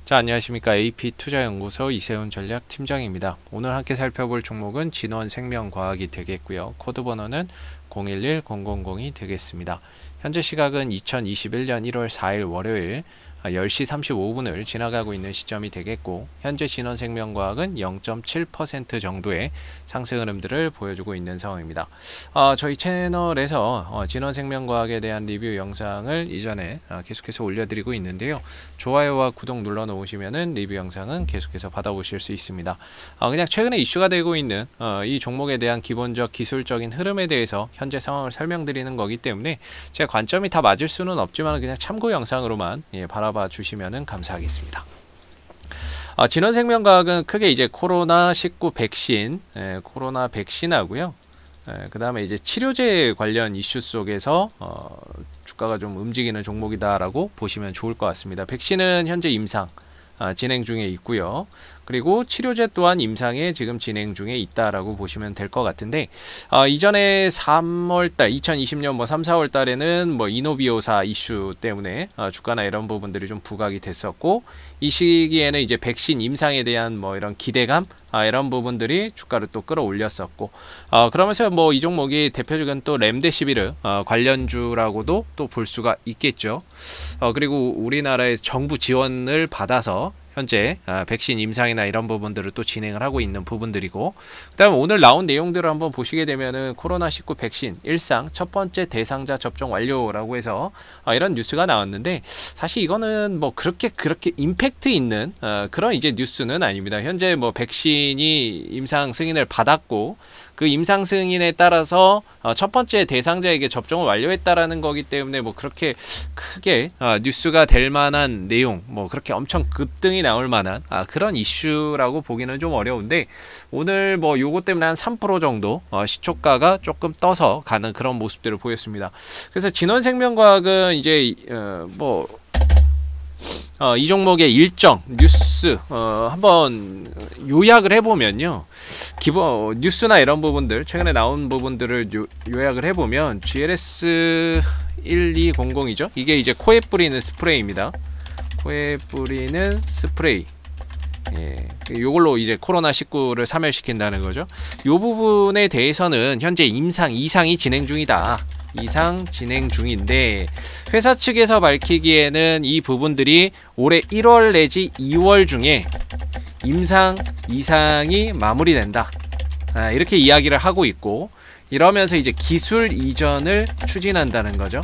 자, 안녕하십니까. AP투자연구소 이세훈 전략팀장입니다. 오늘 함께 살펴볼 종목은 진원생명과학이 되겠고요. 코드번호는 011000이 되겠습니다. 현재 시각은 2021년 1월 4일 월요일 10시 35분을 지나가고 있는 시점이 되겠고, 현재 진원생명과학은 0.7% 정도의 상승 흐름들을 보여주고 있는 상황입니다. 저희 채널에서 진원생명과학에 대한 리뷰 영상을 이전에 계속해서 올려드리고 있는데요. 좋아요와 구독 눌러 놓으시면은 리뷰 영상은 계속해서 받아보실 수 있습니다. 그냥 최근에 이슈가 되고 있는 이 종목에 대한 기본적 기술적인 흐름에 대해서 현재 상황을 설명드리는 거기 때문에 제 관점이 다 맞을 수는 없지만 그냥 참고 영상으로만 바라봐 주시면 감사하겠습니다. 진원생명과학은 크게 이제 코로나19 백신, 코로나 백신하고요. 그 다음에 이제 치료제 관련 이슈 속에서 주가가 좀 움직이는 종목이다라고 보시면 좋을 것 같습니다. 백신은 현재 임상 진행 중에 있고요. 그리고 치료제 또한 임상에 지금 진행 중에 있다라고 보시면 될 것 같은데, 이전에 3월달 2020년 3, 4월달에는 이노비오사 이슈 때문에 주가나 이런 부분들이 좀 부각이 됐었고, 이 시기에는 이제 백신 임상에 대한 이런 기대감 이런 부분들이 주가를 또 끌어올렸었고, 그러면서 이 종목이 대표적인 또 렘데시비르 관련주라고도 또 볼 수가 있겠죠. 그리고 우리나라의 정부 지원을 받아서 현재 백신 임상이나 이런 부분들을 또 진행을 하고 있는 부분들이고, 그 다음에 오늘 나온 내용들을 한번 보시게 되면은 코로나19 백신 일상 첫 번째 대상자 접종 완료라고 해서 이런 뉴스가 나왔는데, 사실 이거는 그렇게 임팩트 있는 그런 이제 뉴스는 아닙니다. 현재 백신이 임상 승인을 받았고, 그 임상 승인에 따라서 첫 번째 대상자에게 접종을 완료했다라는 거기 때문에 그렇게 크게 뉴스가 될 만한 내용, 그렇게 엄청 급등이 나올 만한 그런 이슈라고 보기는 좀 어려운데, 오늘 요거 때문에 한 3% 정도 시초가가 조금 떠서 가는 그런 모습들을 보였습니다. 그래서 진원생명과학은 이제 이 종목의 일정 뉴스 한번 요약을 해보면요, 기본 뉴스나 이런 부분들 최근에 나온 부분들을 요약을 해보면 GLS 1200이죠. 이게 이제 코에 뿌리는 스프레이입니다. 코에 뿌리는 스프레이. 요걸로 이제 코로나19를 사멸시킨다는 거죠. 요 부분에 대해서는 현재 이상이 진행 중이다. 이상 진행 중인데, 회사 측에서 밝히기에는 이 부분들이 올해 1월 내지 2월 중에 이상이 마무리된다, 이렇게 이야기를 하고 있고, 이러면서 이제 기술 이전을 추진한다는 거죠.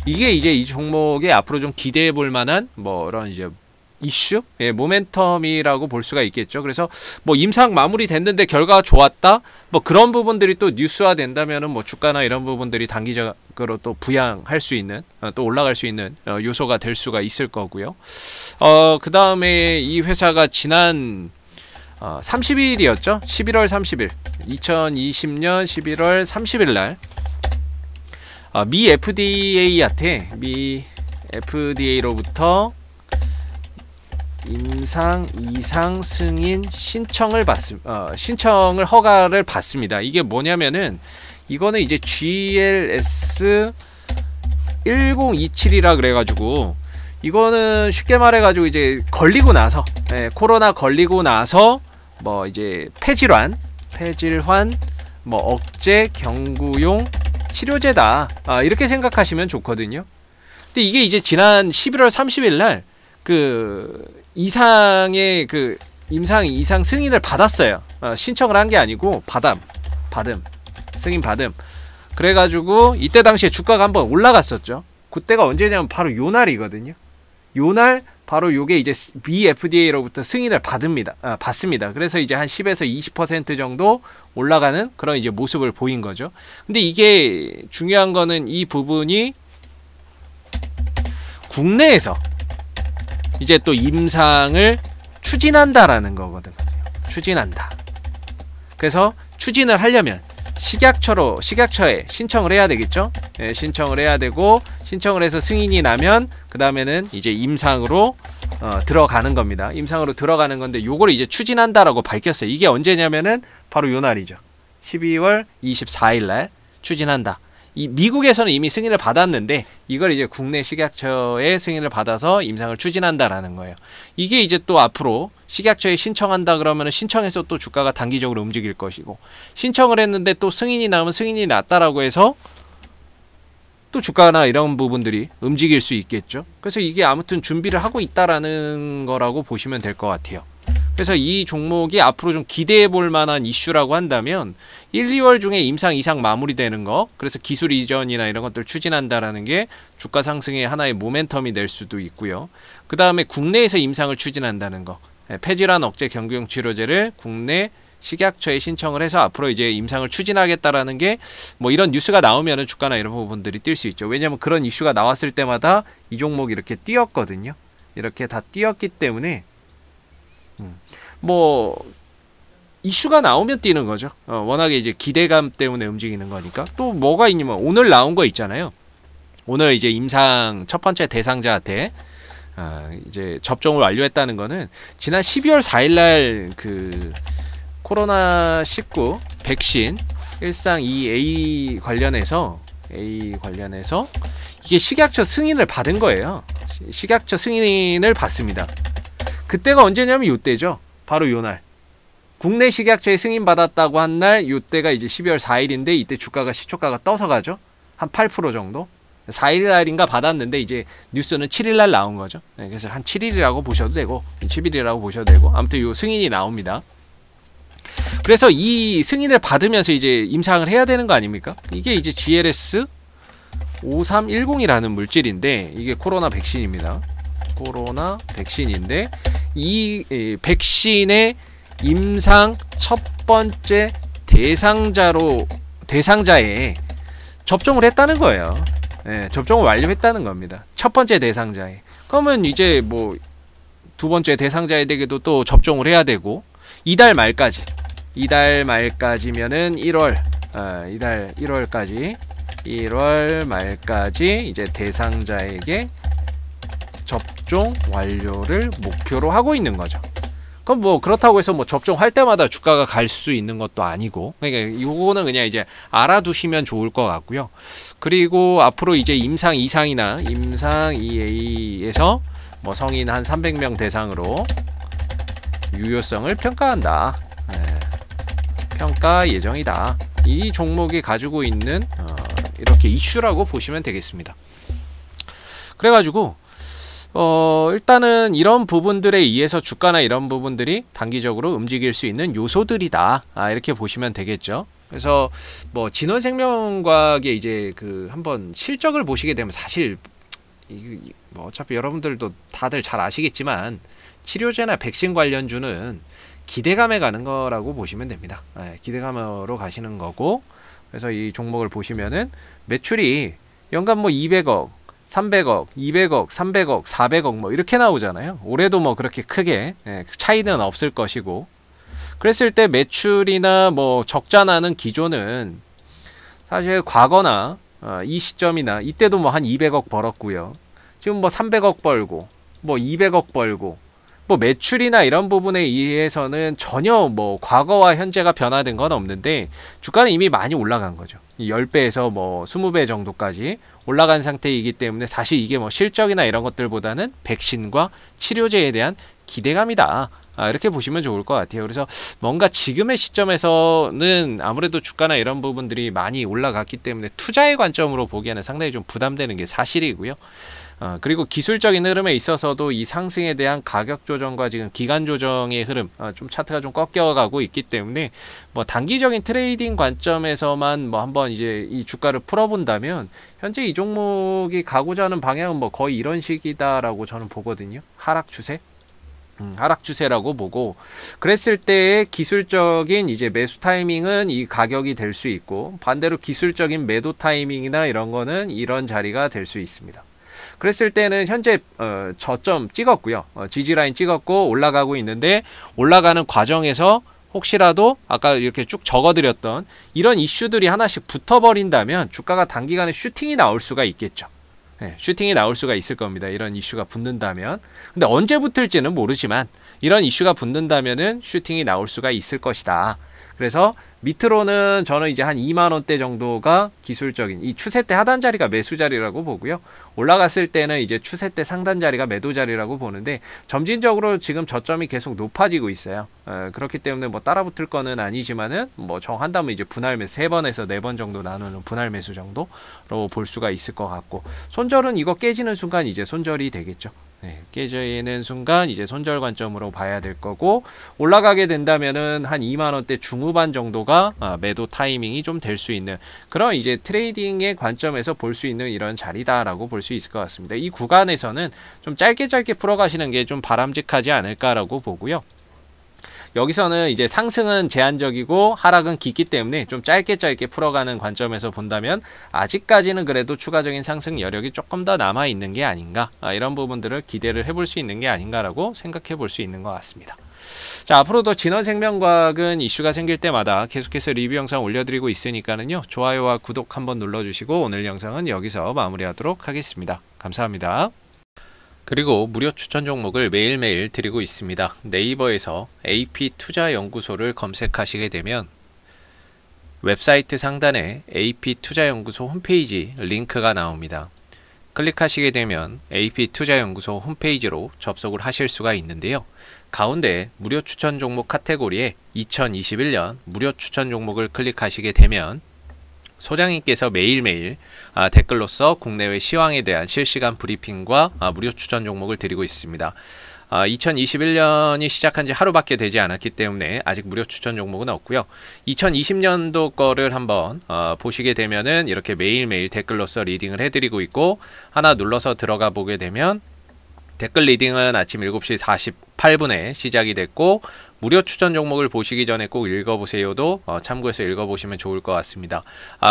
이게 이제 이 종목에 앞으로 좀 기대해 볼 만한 이런 이제 이슈, 모멘텀이라고 볼 수가 있겠죠. 그래서 임상 마무리 됐는데 결과가 좋았다, 그런 부분들이 또 뉴스화 된다면은 주가나 이런 부분들이 단기적으로 또 부양할 수 있는, 또 올라갈 수 있는 요소가 될 수가 있을 거고요. 그 다음에 이 회사가 지난 30일이었죠. 11월 30일 2020년 11월 30일 날 미 FDA로부터 임상 이상 승인 신청을 허가를 받습니다. 이게 뭐냐면은, 이거는 이제 GLS 1027이라 그래가지고, 이거는 쉽게 말해가지고 이제 걸리고 나서, 코로나 걸리고 나서 이제 폐질환 억제 경구용 치료제다, 이렇게 생각하시면 좋거든요. 근데 이게 이제 지난 11월 30일 날 이상의 임상 이상 승인을 받았어요. 신청을 한 게 아니고 승인 받음. 그래가지고 이때 당시에 주가가 한번 올라갔었죠. 그때가 언제냐면 바로 요 날이거든요. 요 날 바로 요게 이제 미 FDA로부터 승인을 받습니다. 그래서 이제 한 10에서 20% 정도 올라가는 그런 이제 모습을 보인 거죠. 근데 이게 중요한 거는 이 부분이 국내에서 이제 또 임상을 추진한다라는 거거든요. 추진한다. 그래서 추진을 하려면 식약처에 신청을 해야 되겠죠. 신청을 해야 되고, 신청을 해서 승인이 나면 그 다음에는 이제 임상으로 들어가는 겁니다. 임상으로 들어가는 건데, 요걸 이제 추진한다라고 밝혔어요. 이게 언제냐면은 바로 요 날이죠. 12월 24일 날 추진한다. 이 미국에서는 이미 승인을 받았는데 이걸 이제 국내 식약처의 승인을 받아서 임상을 추진한다라는 거예요. 이게 이제 또 앞으로 식약처에 신청한다 그러면 신청해서 또 주가가 단기적으로 움직일 것이고, 신청을 했는데 또 승인이 나오면 승인이 났다라고 해서 또 주가나 이런 부분들이 움직일 수 있겠죠. 그래서 이게 아무튼 준비를 하고 있다라는 거라고 보시면 될 것 같아요. 그래서 이 종목이 앞으로 좀 기대해 볼 만한 이슈라고 한다면 1, 2월 중에 임상 이상 마무리되는 거, 그래서 기술 이전이나 이런 것들 추진한다라는 게 주가 상승의 하나의 모멘텀이 될 수도 있고요. 그 다음에 국내에서 임상을 추진한다는 거, 폐질환 억제 경구용 치료제를 국내 식약처에 신청을 해서 앞으로 이제 임상을 추진하겠다라는 게 뭐 이런 뉴스가 나오면은 주가나 이런 부분들이 뛸 수 있죠. 왜냐하면 그런 이슈가 나왔을 때마다 이 종목이 이렇게 뛰었거든요. 이렇게 다 뛰었기 때문에 뭐 이슈가 나오면 뛰는 거죠. 워낙에 이제 기대감 때문에 움직이는 거니까. 또 뭐가 있냐면 오늘 나온 거 있잖아요. 오늘 이제 임상 첫 번째 대상자한테 이제 접종을 완료했다는 거는 지난 12월 4일날 그 코로나19 백신 1상2A 관련해서 이게 식약처 승인을 받은 거예요. 식약처 승인을 받습니다. 그때가 언제냐면 요때죠. 바로 요날. 국내 식약처에 승인 받았다고 한 날 요때가 이제 12월 4일인데 이때 주가가 시초가가 떠서 가죠. 한 8% 정도. 4일날인가 받았는데 이제 뉴스는 7일날 나온 거죠. 그래서 한 7일이라고 보셔도 되고 10일이라고 보셔도 되고 아무튼 요 승인이 나옵니다. 그래서 이 승인을 받으면서 이제 임상을 해야 되는 거 아닙니까? 이게 이제 GLS 5310이라는 물질인데 이게 코로나 백신입니다. 코로나 백신인데 이 백신의 임상 첫 번째 대상자에 접종을 했다는 거예요. 접종을 완료했다는 겁니다. 첫 번째 대상자에. 그러면 이제 뭐 두 번째 대상자에게도 또 접종을 해야 되고 이달 말까지면은 1월 말까지 이제 대상자에게 접종 완료를 목표로 하고 있는 거죠. 그럼 뭐 그렇다고 해서 뭐 접종할 때마다 주가가 갈 수 있는 것도 아니고, 그러니까 요거는 그냥 이제 알아두시면 좋을 것 같고요. 그리고 앞으로 이제 임상 2상이나 임상 2A에서 뭐 성인 한 300명 대상으로 유효성을 평가한다. 평가 예정이다. 이 종목이 가지고 있는 이렇게 이슈라고 보시면 되겠습니다. 그래가지고 일단은 이런 부분들에 의해서 주가나 이런 부분들이 단기적으로 움직일 수 있는 요소들이다. 이렇게 보시면 되겠죠. 그래서 뭐 진원생명과학의 이제 그 한번 실적을 보시게 되면 사실 뭐 어차피 여러분들도 다들 잘 아시겠지만 치료제나 백신 관련주는 기대감에 가는 거라고 보시면 됩니다. 기대감으로 가시는 거고, 그래서 이 종목을 보시면은 매출이 연간 뭐 200억, 300억, 200억, 300억, 400억 뭐 이렇게 나오잖아요. 올해도 뭐 그렇게 크게 차이는 없을 것이고, 그랬을 때 매출이나 뭐 적자 나는 기조는 사실 과거나 이 시점이나 이때도 뭐 한 200억 벌었고요. 지금 뭐 300억 벌고 뭐 200억 벌고 뭐 매출이나 이런 부분에 의해서는 전혀 뭐 과거와 현재가 변화된 건 없는데 주가는 이미 많이 올라간 거죠. 10배에서 뭐 20배 정도까지 올라간 상태이기 때문에 사실 이게 뭐 실적이나 이런 것들보다는 백신과 치료제에 대한 기대감이다. 이렇게 보시면 좋을 것 같아요. 그래서 뭔가 지금의 시점에서는 아무래도 주가나 이런 부분들이 많이 올라갔기 때문에 투자의 관점으로 보기에는 상당히 좀 부담되는 게 사실이고요. 그리고 기술적인 흐름에 있어서도 이 상승에 대한 가격 조정과 지금 기간 조정의 흐름, 좀 차트가 좀 꺾여가고 있기 때문에 뭐 단기적인 트레이딩 관점에서만 뭐 한번 이제 이 주가를 풀어본다면 현재 이 종목이 가고자 하는 방향은 뭐 거의 이런 식이다라고 저는 보거든요. 하락 추세. 하락 추세라고 보고, 그랬을 때의 기술적인 이제 매수 타이밍은 이 가격이 될 수 있고, 반대로 기술적인 매도 타이밍이나 이런 거는 이런 자리가 될 수 있습니다. 그랬을 때는 현재 저점 찍었고요. 지지라인 찍었고 올라가고 있는데, 올라가는 과정에서 혹시라도 아까 이렇게 쭉 적어드렸던 이런 이슈들이 하나씩 붙어버린다면 주가가 단기간에 슈팅이 나올 수가 있겠죠. 슈팅이 나올 수가 있을 겁니다. 이런 이슈가 붙는다면. 근데 언제 붙을지는 모르지만 이런 이슈가 붙는다면은 슈팅이 나올 수가 있을 것이다. 그래서 밑으로는 저는 이제 한 2만원대 정도가 기술적인 이 추세 때 하단 자리가 매수 자리라고 보고요. 올라갔을 때는 이제 추세 때 상단 자리가 매도 자리라고 보는데 점진적으로 지금 저점이 계속 높아지고 있어요. 그렇기 때문에 뭐 따라붙을 거는 아니지만은 뭐 정한다면 이제 분할 매수 3번에서 4번 정도 나누는 분할 매수 정도로 볼 수가 있을 것 같고, 손절은 이거 깨지는 순간 이제 손절이 되겠죠. 네, 깨지는 순간 이제 손절 관점으로 봐야 될 거고, 올라가게 된다면은 한 2만원대 중후반 정도가 매도 타이밍이 좀 될 수 있는 그런 이제 트레이딩의 관점에서 볼 수 있는 이런 자리다라고 볼 수 있을 것 같습니다. 이 구간에서는 좀 짧게 풀어가시는 게 좀 바람직하지 않을까라고 보고요. 여기서는 이제 상승은 제한적이고 하락은 깊기 때문에 좀 짧게 풀어가는 관점에서 본다면 아직까지는 그래도 추가적인 상승 여력이 조금 더 남아있는 게 아닌가, 이런 부분들을 기대를 해볼 수 있는 게 아닌가라고 생각해 볼 수 있는 것 같습니다. 자, 앞으로도 진원생명과학은 이슈가 생길 때마다 계속해서 리뷰 영상 올려드리고 있으니까는요, 좋아요와 구독 한번 눌러주시고 오늘 영상은 여기서 마무리하도록 하겠습니다. 감사합니다. 그리고 무료 추천 종목을 매일매일 드리고 있습니다. 네이버에서 AP투자연구소를 검색하시게 되면 웹사이트 상단에 AP투자연구소 홈페이지 링크가 나옵니다. 클릭하시게 되면 AP투자연구소 홈페이지로 접속을 하실 수가 있는데요. 가운데 무료 추천 종목 카테고리에 2021년 무료 추천 종목을 클릭하시게 되면 소장님께서 매일매일 댓글로서 국내외 시황에 대한 실시간 브리핑과 무료 추천 종목을 드리고 있습니다. 2021년이 시작한 지 하루밖에 되지 않았기 때문에 아직 무료 추천 종목은 없고요. 2020년도 거를 한번 보시게 되면은 이렇게 매일매일 댓글로서 리딩을 해드리고 있고, 하나 눌러서 들어가 보게 되면 댓글 리딩은 아침 7시 48분에 시작이 됐고, 무료 추천 종목을 보시기 전에 꼭 읽어보세요도 참고해서 읽어보시면 좋을 것 같습니다.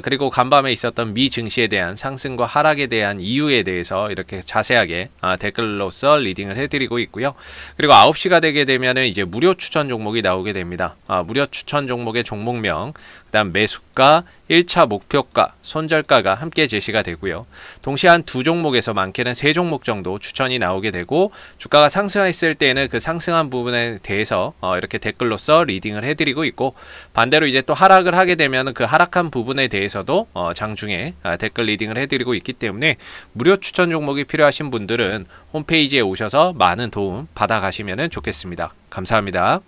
그리고 간밤에 있었던 미 증시에 대한 상승과 하락에 대한 이유에 대해서 이렇게 자세하게 댓글로서 리딩을 해드리고 있고요. 그리고 9시가 되게 되면은 이제 무료 추천 종목이 나오게 됩니다. 무료 추천 종목의 종목명, 그 다음 매수가, 1차 목표가, 손절가가 함께 제시가 되고요. 동시에 한 2종목에서 많게는 3종목 정도 추천이 나오게 되고, 주가가 상승했을 때는 그 상승한 부분에 대해서 이렇게 댓글로서 리딩을 해드리고 있고, 반대로 이제 또 하락을 하게 되면 그 하락한 부분에 대해서도 장중에 댓글 리딩을 해드리고 있기 때문에 무료 추천 종목이 필요하신 분들은 홈페이지에 오셔서 많은 도움 받아가시면 좋겠습니다. 감사합니다.